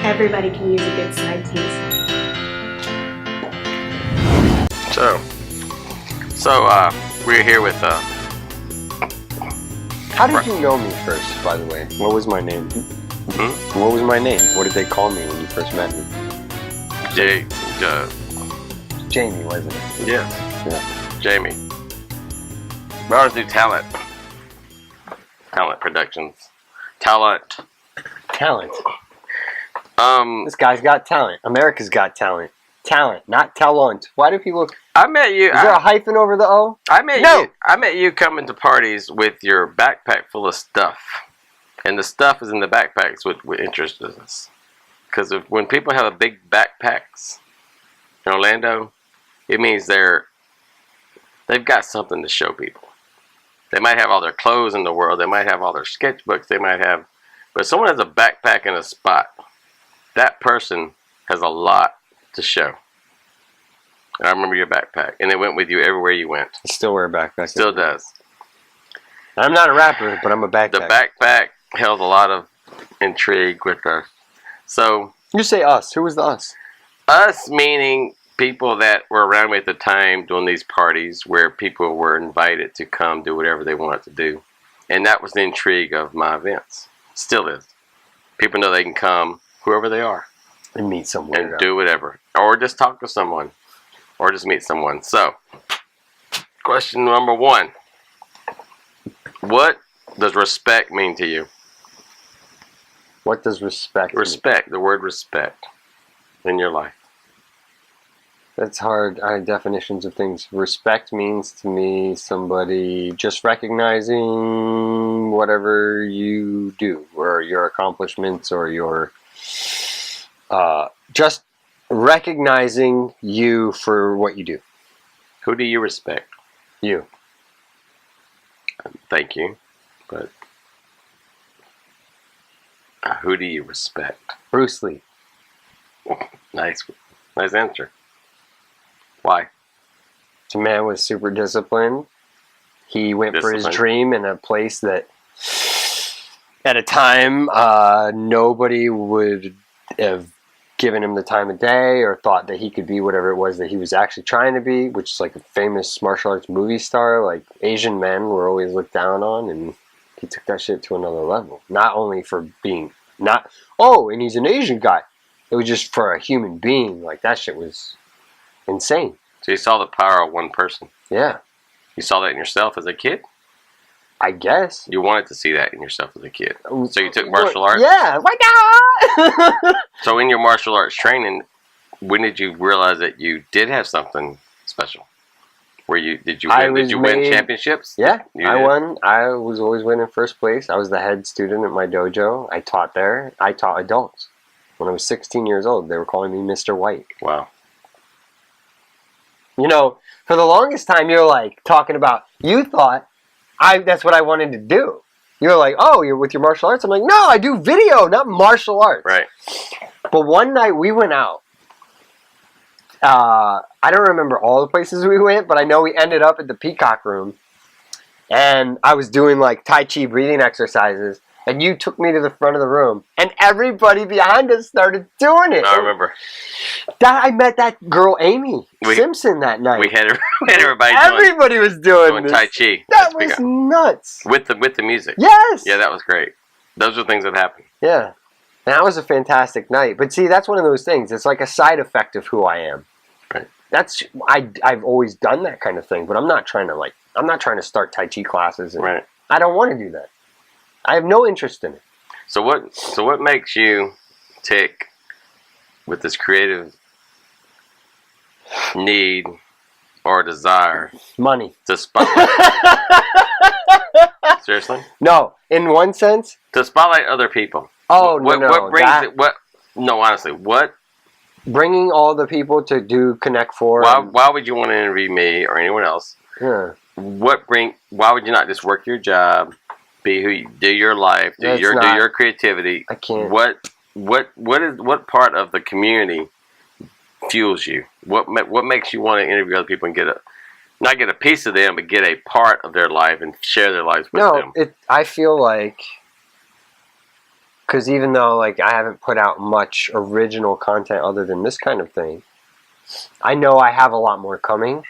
Everybody can use a good side piece. So we're here with How did you know me first, by the way? What was my name? What was my name? What did they call me when you first met me? Jamie, wasn't it? Yeah. Jamie. We always do talent productions. TalonT. Talent. This guy's got talent. America's got talent. Talent, not talent. Why do people... I met you... Is there a hyphen over the O? I met you coming to parties with your backpack full of stuff. And the stuff is in the backpacks what interested us. Because when people have a big backpacks in Orlando, it means they've got something to show people. They might have all their clothes in the world. They might have all their sketchbooks. They might have... But if someone has a backpack in a spot, that person has a lot to show. And I remember your backpack. And it went with you everywhere you went. I still wear a backpack. Still does. I'm not a rapper, but I'm a backpack. The backpack held a lot of intrigue with us. So... You say us. Who was the us? Us meaning people that were around me at the time doing these parties where people were invited to come do whatever they wanted to do. And that was the intrigue of my events. Still is. People know they can come, whoever they are. And meet someone. And do whatever. Or just talk to someone. Or just meet someone. So, question number 1. What does respect mean to you? What does respect mean? Respect. The word respect in your life. That's hard. Definitions of things. Respect means to me somebody just recognizing whatever you do, or your accomplishments, or your just recognizing you for what you do. Who do you respect? You. Thank you. But who do you respect? Bruce Lee. Nice answer. Why? The man was super disciplined. He went for his dream in a place that, at a time, nobody would have given him the time of day or thought that he could be whatever it was that he was actually trying to be, which is like a famous martial arts movie star. Like, Asian men were always looked down on, and he took that shit to another level. Not only for being and he's an Asian guy. It was just for a human being. Like, that shit was insane. So you saw the power of one person. Yeah. You saw that in yourself as a kid? I guess. You wanted to see that in yourself as a kid. So you took martial arts? Yeah. Why not? So in your martial arts training, when did you realize that you did have something special? Did you win championships? Yeah, I won. I was always winning first place. I was the head student at my dojo. I taught there. I taught adults. When I was 16 years old, they were calling me Mr. White. Wow. You know, for the longest time, you're like talking about, you thought that's what I wanted to do. You're like, oh, you're with your martial arts? I'm like, no, I do video, not martial arts. Right. But one night we went out. I don't remember all the places we went, but I know we ended up at the Peacock Room. And I was doing like Tai Chi breathing exercises. And you took me to the front of the room. And everybody behind us started doing it. I remember. I met that girl, Amy Simpson, that night. We had everybody Everybody was doing this. Tai Chi. That was nuts. With the music. Yes. Yeah, that was great. Those are things that happen. Yeah. And that was a fantastic night. But see, that's one of those things. It's like a side effect of who I am. Right. I've always done that kind of thing. But I'm not trying to start Tai Chi classes. And right. I don't want to do that. I have no interest in it. So what makes you tick with this creative need or desire? Money. To spotlight. Seriously? No, in one sense. To spotlight other people. Oh, what brings it? No, honestly, what? Bringing all the people to do Connect 4. Why would you want to interview me or anyone else? Yeah. Why would you not just work your job? Be who you do your life, do your creativity. I can't. What part of the community fuels you? What makes you want to interview other people and not get a piece of them, but get a part of their life and share their lives with them? I feel like Because even though like I haven't put out much original content other than this kind of thing, I know I have a lot more coming.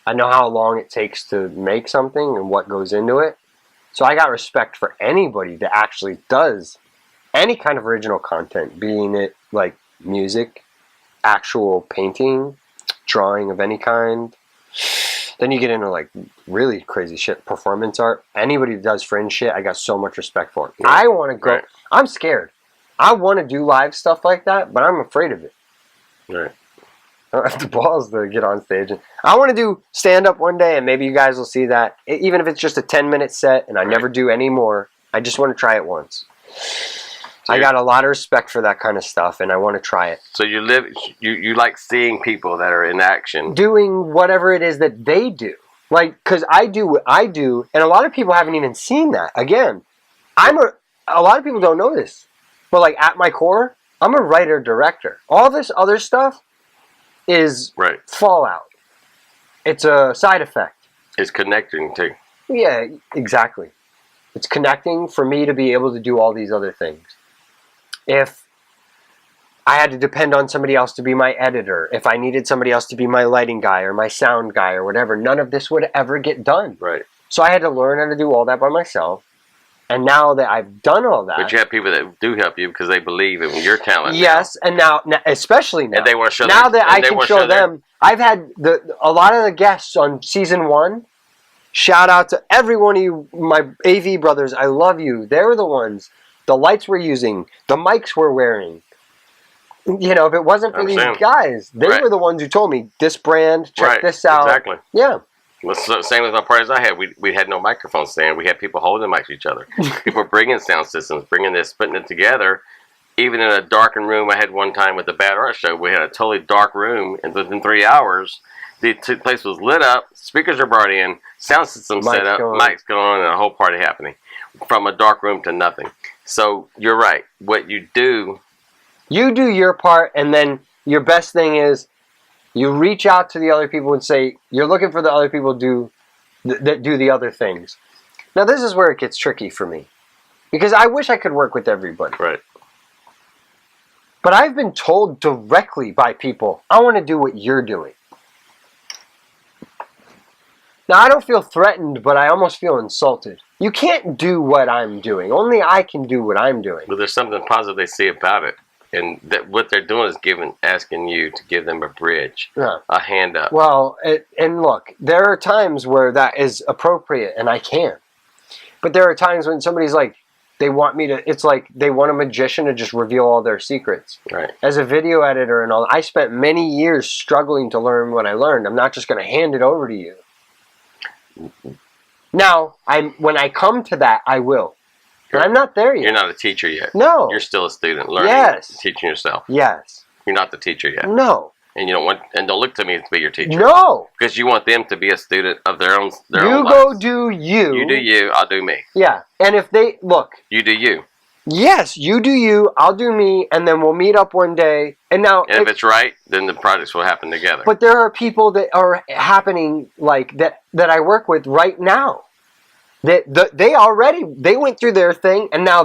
I know how long it takes to make something and what goes into it. So I got respect for anybody that actually does any kind of original content, being it like music, actual painting, drawing of any kind. Then you get into like really crazy shit, performance art. Anybody that does fringe shit, I got so much respect for. Yeah. I want to go. Right. I'm scared. I want to do live stuff like that, but I'm afraid of it. Right. I don't have the balls to get on stage. And I want to do stand-up one day, and maybe you guys will see that. Even if it's just a 10-minute set, and I never do any more. I just want to try it once. So I got a lot of respect for that kind of stuff, and I want to try it. So you like seeing people that are in action. Doing whatever it is that they do. Like, because I do what I do, and a lot of people haven't even seen that. Again, a lot of people don't know this. But, like, at my core, I'm a writer-director. All this other stuff is fallout. It's a side effect. It's connecting, too. Yeah, exactly. It's connecting for me to be able to do all these other things. If I had to depend on somebody else to be my editor, if I needed somebody else to be my lighting guy or my sound guy or whatever, none of this would ever get done. Right. So I had to learn how to do all that by myself. And now that I've done all that... But you have people that do help you because they believe in your talent. Yes, and now especially now. And they want to show now that I can show them. I've had a lot of the guests on season 1. Shout out to every one of you, my AV brothers. I love you. They were the ones. The lights we're using, the mics we're wearing. You know, if it wasn't for these guys, they were the ones who told me, this brand, check this out. Exactly. Yeah. Well, same with my parties I had. We had no microphone stand. We had people holding mics to each other. People bringing sound systems, bringing this, putting it together. Even in a darkened room, I had one time with the Bad Art Show, we had a totally dark room, and within 3 hours, the place was lit up, speakers are brought in, sound system set up, mics going on, and a whole party happening. From a dark room to nothing. So, you're right. What you do... You do your part, and then your best thing is you reach out to the other people and say, you're looking for the other people that do the other things. Now, this is where it gets tricky for me. Because I wish I could work with everybody. Right. But I've been told directly by people, I want to do what you're doing. Now, I don't feel threatened, but I almost feel insulted. You can't do what I'm doing. Only I can do what I'm doing. But there's something positive they see about it. And that what they're doing is asking you to give them a bridge, a hand up. Well, and look, there are times where that is appropriate, and I can. But there are times when somebody's like, they want me to, it's like they want a magician to just reveal all their secrets. Right. As a video editor and all, I spent many years struggling to learn what I learned. I'm not just going to hand it over to you. Now, when I come to that, I will. But I'm not there yet. You're not a teacher yet. No. You're still a student learning, teaching yourself. Yes. You're not the teacher yet. No. And you don't look to me to be your teacher. No. Because you want them to be a student of their own You own go lives. do you. You do you, I'll do me. Yeah. And if they, look. You do you. Yes, you do you, I'll do me, and then we'll meet up one day. And if it's right, then the projects will happen together. But there are people that are happening like that I work with right now. They went through their thing, and now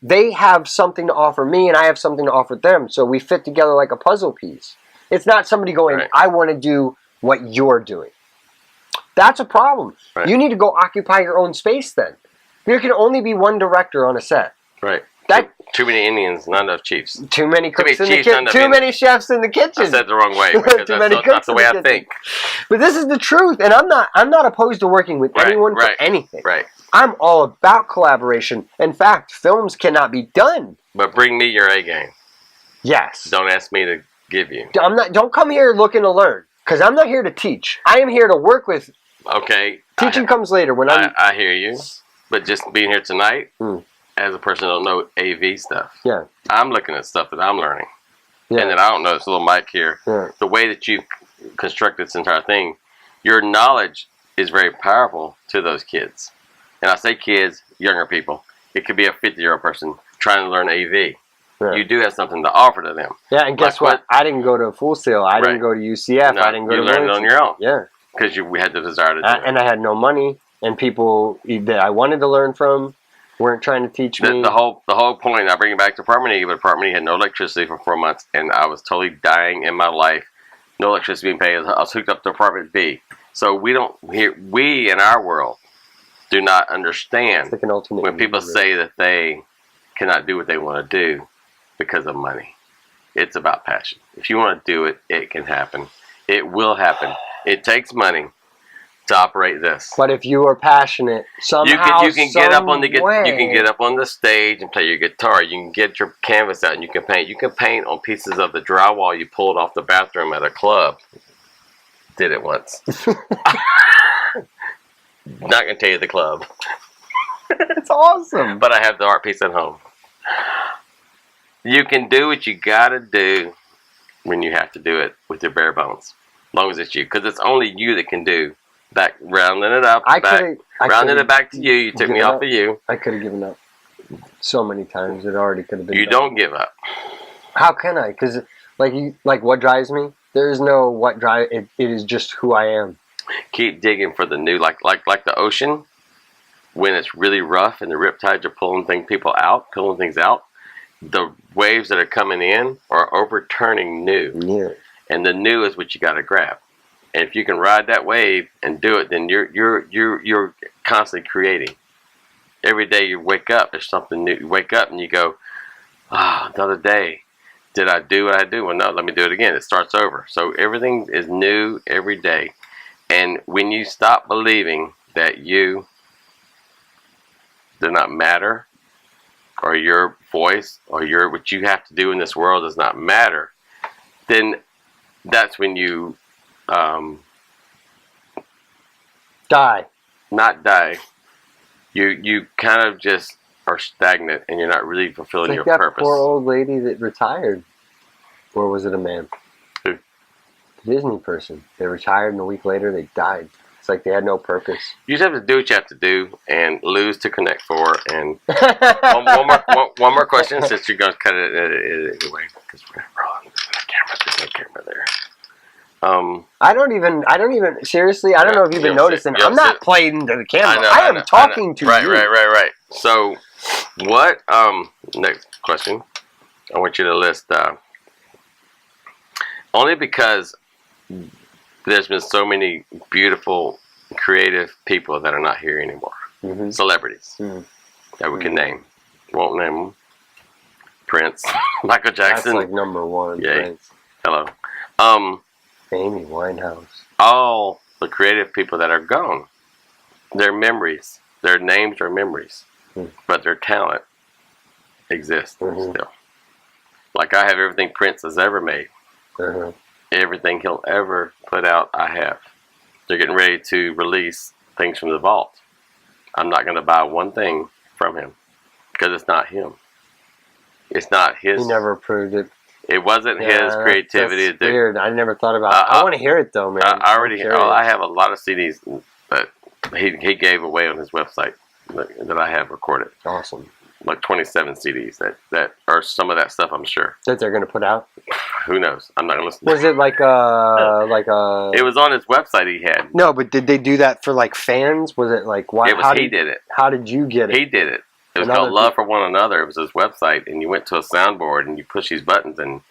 they have something to offer me, and I have something to offer them. So we fit together like a puzzle piece. It's not somebody going, I want to do what you're doing. That's a problem. Right. You need to go occupy your own space then. There can only be one director on a set. Right. Too many Indians, not enough chiefs. Too many cooks in the kitchen. Too many chefs in the kitchen. I said it the wrong way. Because that's the way I think. But this is the truth, and I'm not opposed to working with anyone for anything. Right. I'm all about collaboration. In fact, films cannot be done. But bring me your A game. Yes. Don't ask me to give you. Don't come here looking to learn, because I'm not here to teach. I am here to work with. Okay. Teaching comes later. I hear you, but just being here tonight. As a person that don't know AV stuff, I'm looking at stuff that I'm learning, and that I don't know. This little mic here, the way that you construct this entire thing, your knowledge is very powerful to those kids. And I say kids, younger people. It could be a 50-year-old person trying to learn AV. You do have something to offer to them. Yeah, and guess what? I didn't go to Full Sail. I didn't go to UCF. I didn't go to. You learned it on your own. Yeah, because we had the desire to do it. And I had no money, and people that I wanted to learn from. weren't trying to teach me. The whole point, I bring it back to Apartment E, but Apartment E had no electricity for 4 months, and I was totally dying in my life. No electricity being paid. I was hooked up to Apartment B. So we in our world do not understand like an ultimate when people say that they cannot do what they want to do because of money. It's about passion. If you want to do it, it can happen. It will happen. It takes money to operate this. But if you are passionate, somehow, you can get up on the stage and play your guitar. You can get your canvas out and you can paint. You can paint on pieces of the drywall you pulled off the bathroom at a club. Did it once. Not gonna tell you the club. It's awesome. But I have the art piece at home. You can do what you gotta do when you have to do it with your bare bones, as long as it's you, because it's only you that can do. Rounding it up, rounding it back to you. You took me off of you. I could have given up so many times. It already could have been. You don't give up. How can I? Because like what drives me? There is no what drive. It is just who I am. Keep digging for the new, like the ocean. When it's really rough and the riptides are pulling things out. The waves that are coming in are overturning new, and the new is what you got to grab. And if you can ride that wave and do it, then you're constantly creating. Every day you wake up, there's something new. You wake up and you go, another day. Did I do what I do? Well, no, let me do it again. It starts over. So everything is new every day. And when you stop believing that you do not matter, or your voice, or what you have to do in this world does not matter, then that's when you die. Not die. You kind of just are stagnant, and you're not really fulfilling your that purpose. Poor old lady that retired, or was it a man? Who? The Disney person. They retired, and a week later they died. It's like they had no purpose. You just have to do what you have to do, and lose to connect for. And one more question, since you're gonna cut it away, because we're on the camera. There's no camera there. I don't even seriously. I don't know if you've been noticing. I'm not playing to the camera. I am talking to you. Right. So, what? Next question. I want you to list. Only because there's been so many beautiful, creative people that are not here anymore. Mm-hmm. Celebrities that we can name. Won't name them. Prince, Michael Jackson. That's like number one. Yay. Prince. Hello. Amy Winehouse. All the creative people that are gone. Their memories, their names are memories, but their talent exists still. Like I have everything Prince has ever made. Everything he'll ever put out, I have. They're getting ready to release things from the vault. I'm not going to buy one thing from him because it's not him. It's not his. He never approved it. It wasn't his creativity. That's weird. I never thought about it. I want to hear it though, man. I have a lot of CDs that he gave away on his website that I have recorded. Awesome. Like 27 CDs that are some of that stuff, I'm sure. That they're going to put out? Who knows? I'm not going to listen. Was it like a... It was on his website he had. No, but did they do that for like fans? Was it like... Why? He did it. How did you get it? He did it. It was called Love for One Another. It was his website, and you went to a soundboard, and you push these buttons, and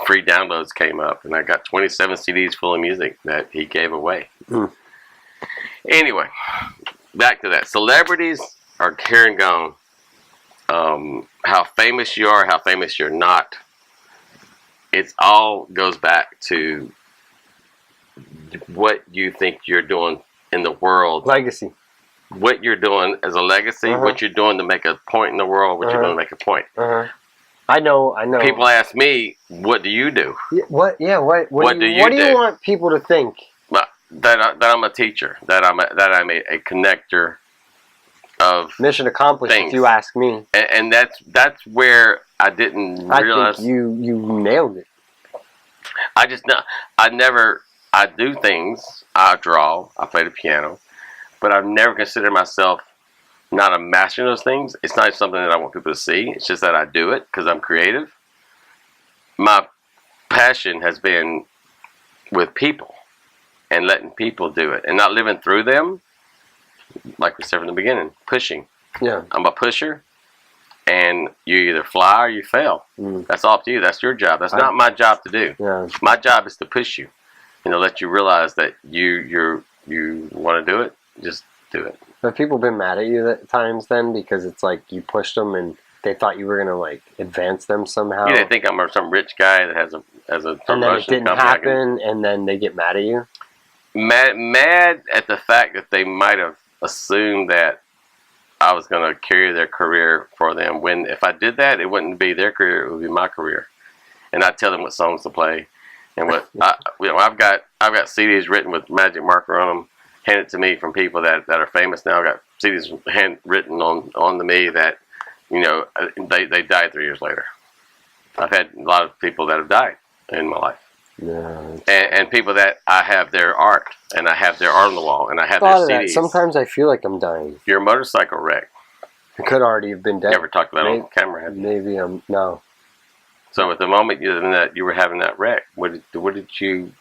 free downloads came up, and I got 27 CDs full of music that he gave away. Anyway, back to that. Celebrities are here and gone. How famous you are, how famous you're not. It all goes back to what you think you're doing in the world. Legacy. What you're doing as a legacy, what you're doing to make a point in the world, what you're going to make a point. I know. People ask me, what do you do? What do you want people to think? That I'm a teacher, that I'm a connector of mission accomplished, things. If you ask me. And that's where I didn't realize. I think you nailed it. I do things. I draw. I play the piano. But I've never considered myself not a master in those things. It's not something that I want people to see. It's just that I do it because I'm creative. My passion has been with people and letting people do it and not living through them. Like we said from the beginning, pushing. Yeah. I'm a pusher, and you either fly or you fail. That's all up to you. That's your job. That's not my job to do. Yeah. My job is to push you, and to let you realize that you want to do it. Just do it. Have people been mad at you at times then because it's like you pushed them and they thought you were gonna like advance them somehow? Yeah, they think I'm some rich guy that has a and then it didn't happen, and then they get mad at you. Mad at the fact that they might have assumed that I was going to carry their career for them. When if I did that, it wouldn't be their career; it would be my career. And I tell them what songs to play, and what I've got CDs written with magic marker on them, handed to me from people that are famous now. I've got CDs handwritten on to me that they died 3 years later. I've had a lot of people that have died in my life. Yeah, and people that I have their art, and I have their art on the wall, and I have their CDs. Sometimes I feel like I'm dying. Your motorcycle wreck. I could already have been dead. Never talked about it on camera, have you? Maybe I'm no. So at the moment you were having that wreck, what did you?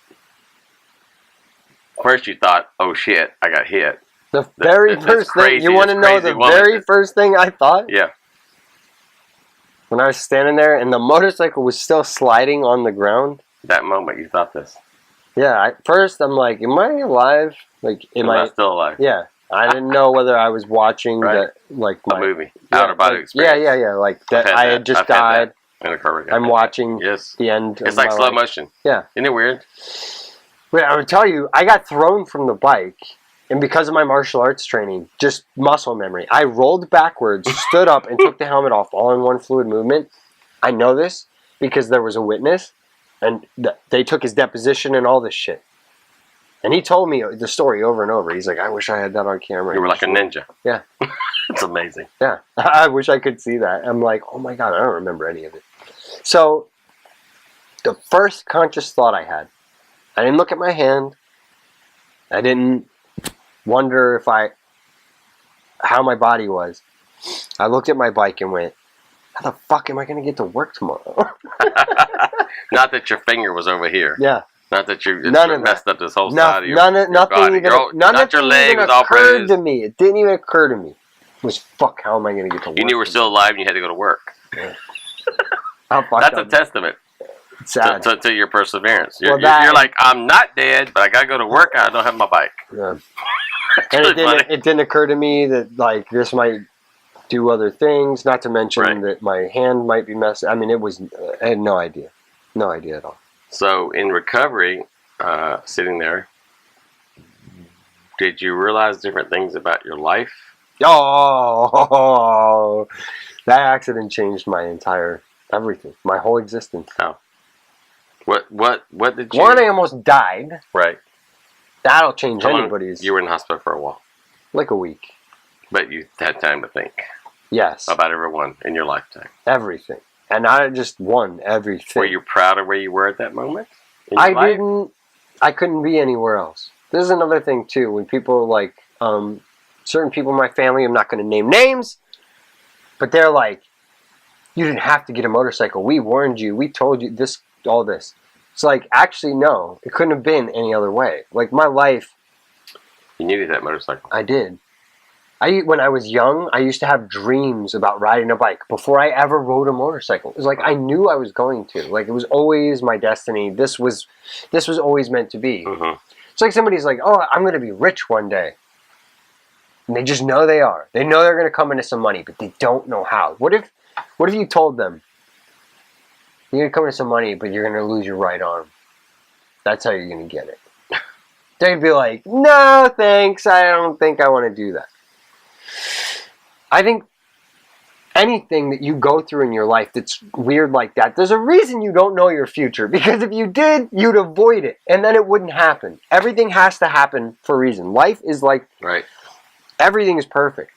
First you thought, oh shit, I got hit. The very first thing you want to know, the very first thing I thought. Yeah. When I was standing there and the motorcycle was still sliding on the ground. That moment you thought this. Yeah, first I'm like, am I alive? Like, am I still alive? Yeah, I didn't know whether I was watching my movie, outer body experience. Yeah, like that. I had just died. In a car wreck. I'm watching the end. It's like slow motion. Yeah, isn't it weird? But I would tell you, I got thrown from the bike, and because of my martial arts training, just muscle memory, I rolled backwards, stood up, and took the helmet off all in one fluid movement. I know this because there was a witness. And they took his deposition and all this shit. And he told me the story over and over. He's like, I wish I had that on camera. You were like a ninja. Yeah. It's amazing. Yeah. I wish I could see that. I'm like, oh my God, I don't remember any of it. So the first conscious thought I didn't look at my hand. I didn't wonder how my body was. I looked at my bike and went, how the fuck am I going to get to work tomorrow? Not that your finger was over here. Yeah. Not that you messed up this whole side of your nothing body. None of your it leg even was all occurred bruised. to me. It didn't even occur to me. It was, fuck, how am I going to get to work? You knew you were still alive and you had to go to work. Yeah. That's a testament to your perseverance. You're like, I'm not dead, but I got to go to work and I don't have my bike. Yeah. And it didn't occur to me that, like, this might do other things, not to mention that my hand might be messed. I mean, I had no idea. No idea at all. So in recovery, sitting there, did you realize different things about your life? Oh, that accident changed my entire everything, my whole existence. Oh. What did you... One, I almost died. Right. That'll change anybody's. You were in the hospital for a while. Like a week. But you had time to think. Yes. About everyone in your lifetime. Everything. And I just won everything. Were you proud of where you were at that moment? I couldn't be anywhere else. This is another thing too. When people like, certain people in my family, I'm not going to name names, but they're like, you didn't have to get a motorcycle. We warned you. We told you this, all this. It's like, actually, no. It couldn't have been any other way. Like, my life... You needed that motorcycle. I did. When I was young, I used to have dreams about riding a bike before I ever rode a motorcycle. It was like I knew I was going to. Like, it was always my destiny. This was always meant to be. Mm-hmm. It's like somebody's like, oh, I'm going to be rich one day. And they just know they are. They know they're going to come into some money, but they don't know how. What if you told them, you're going to come into some money, but you're going to lose your right arm? That's how you're going to get it. They'd be like, no, thanks. I don't think I want to do that. I think anything that you go through in your life that's weird like that, there's a reason you don't know your future. Because if you did, you'd avoid it. And then it wouldn't happen. Everything has to happen for a reason. Life is like, everything is perfect.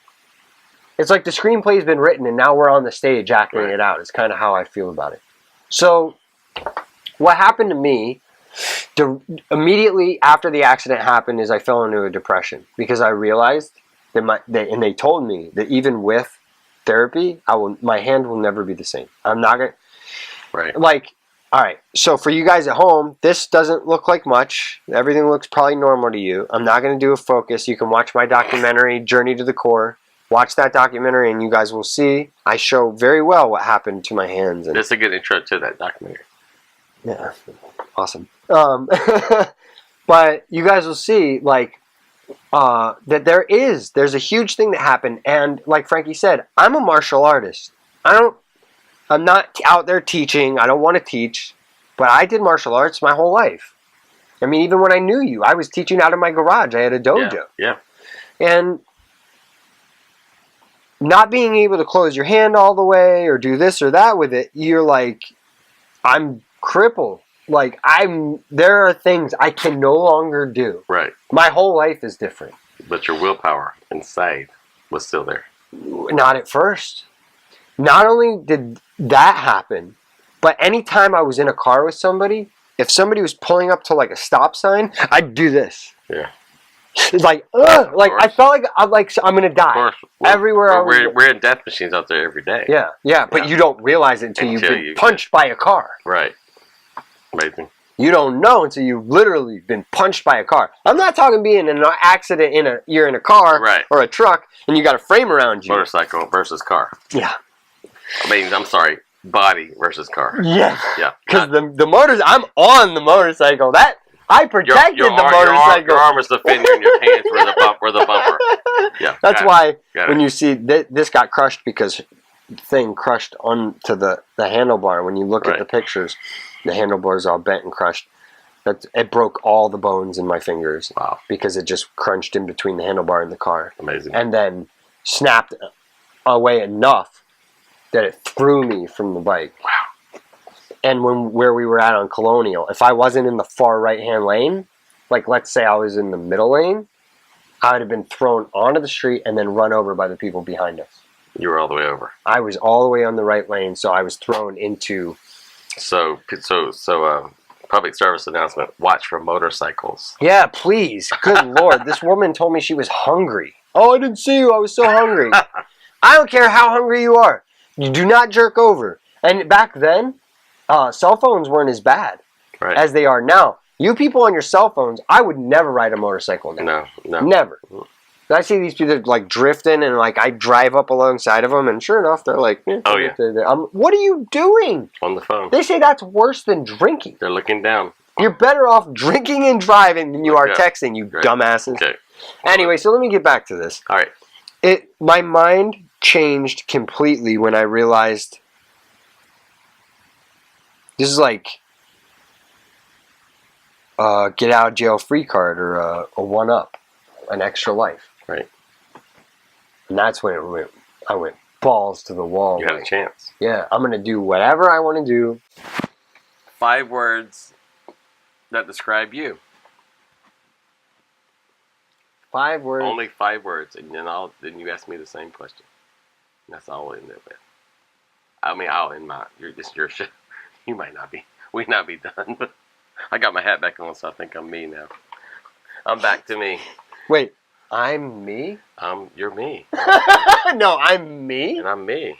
It's like the screenplay's been written and now we're on the stage acting it out. It's kind of how I feel about it. So, what happened to me immediately after the accident happened is I fell into a depression. Because I realized and they told me that even with therapy, my hand will never be the same. I'm not gonna. Like, all right. So for you guys at home, this doesn't look like much. Everything looks probably normal to you. I'm not gonna do a focus. You can watch my documentary, Journey to the Core. Watch that documentary and you guys will see I show very well what happened to my hands. And that's a good intro to that documentary. yeah, awesome. But you guys will see, like, that there's a huge thing that happened, and like Frankie said, I'm a martial artist. I'm not out there teaching. I don't want to teach, but I did martial arts my whole life. I mean, even when I knew you, I was teaching out of my garage. I had a dojo. Yeah. And not being able to close your hand all the way or do this or that with it, you're like, I'm crippled. Like, there are things I can no longer do. Right. My whole life is different. But your willpower inside was still there. Not at first. Not only did that happen, but anytime I was in a car with somebody, if somebody was pulling up to like a stop sign, I'd do this. Yeah. It's like, ugh! Like, I felt like I'm gonna die. Of course. Everywhere we're in death machines out there every day. Yeah. But you don't realize it until you've been punched by a car. Right. Amazing. You don't know until you've literally been punched by a car. I'm not talking being in an accident you're in a car or a truck and you got a frame around you. Motorcycle versus car. Yeah. I mean, I'm sorry, body versus car. Yeah. Yeah. Because I'm on the motorcycle. I protected the motorcycle. Your arm is the fender and your hands were the bumper. Yeah. That's why when you see this got crushed because thing crushed onto the handlebar. When you look at the pictures, the handlebars all bent and crushed. It broke all the bones in my fingers. Wow. Because it just crunched in between the handlebar and the car. Amazing. And then snapped away enough that it threw me from the bike. Wow. And where we were at on Colonial, if I wasn't in the far right-hand lane, like let's say I was in the middle lane, I would have been thrown onto the street and then run over by the people behind us. You were all the way over. I was all the way on the right lane, so I was thrown into... So, public service announcement, watch for motorcycles. Yeah, please. Good Lord. This woman told me she was hungry. Oh, I didn't see you. I was so hungry. I don't care how hungry you are. You do not jerk over. And back then, cell phones weren't as bad as they are now. You people on your cell phones, I would never ride a motorcycle now. No. Never. I see these people like drifting and like I drive up alongside of them and sure enough, they're like, what are you doing? On the phone. They say that's worse than drinking. They're looking down. You're better off drinking and driving than you are texting, you dumbasses. Okay. Anyway, so let me get back to this. All right. My mind changed completely when I realized this is like a get out of jail free card or a 1-up, an extra life. Right. And that's when I went balls to the wall. You had a chance. Yeah, I'm going to do whatever I want to do. 5 words that describe you. 5 words. Only 5 words, and then you ask me the same question. And that's all we'll end it with. I mean, I'll end your show. You might not be. We not be done, but I got my hat back on, so I think I'm me now. I'm back to me. Wait, I'm me? You're me. No, I'm me? And I'm me.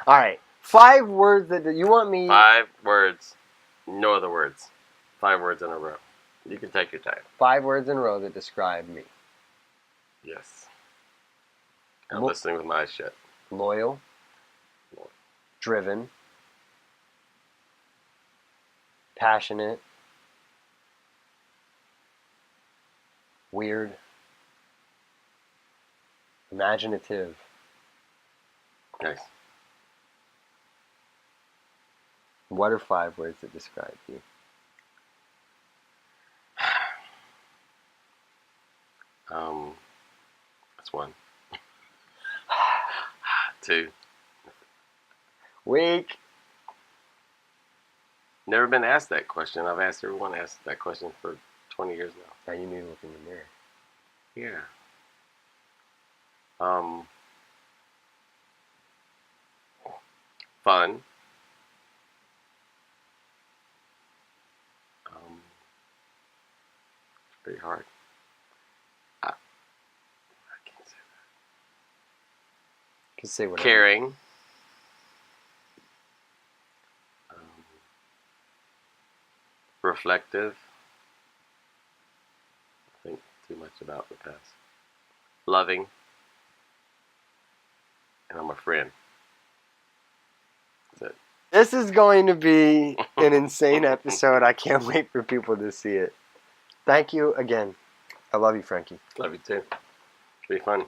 All right. 5 words that you want me... 5 words. No other words. 5 words in a row. You can take your time. 5 words in a row that describe me. Yes. I'm listening with my eyes shut. Loyal. Driven. Passionate. Weird. Imaginative. Nice. What are 5 words that describe you? That's 1. 2. Weak. Never been asked that question. I've asked everyone asked that question for 20 years now. Now you need to look in the mirror. Yeah. Fun. It's pretty hard. I can't say that. You can say whatever. Caring. Reflective. I think too much about the past. Loving. and I'm a friend. That's it. This is going to be an insane episode. I can't wait for people to see it. Thank you again. I love you, Frankie. Love you too. Be fun.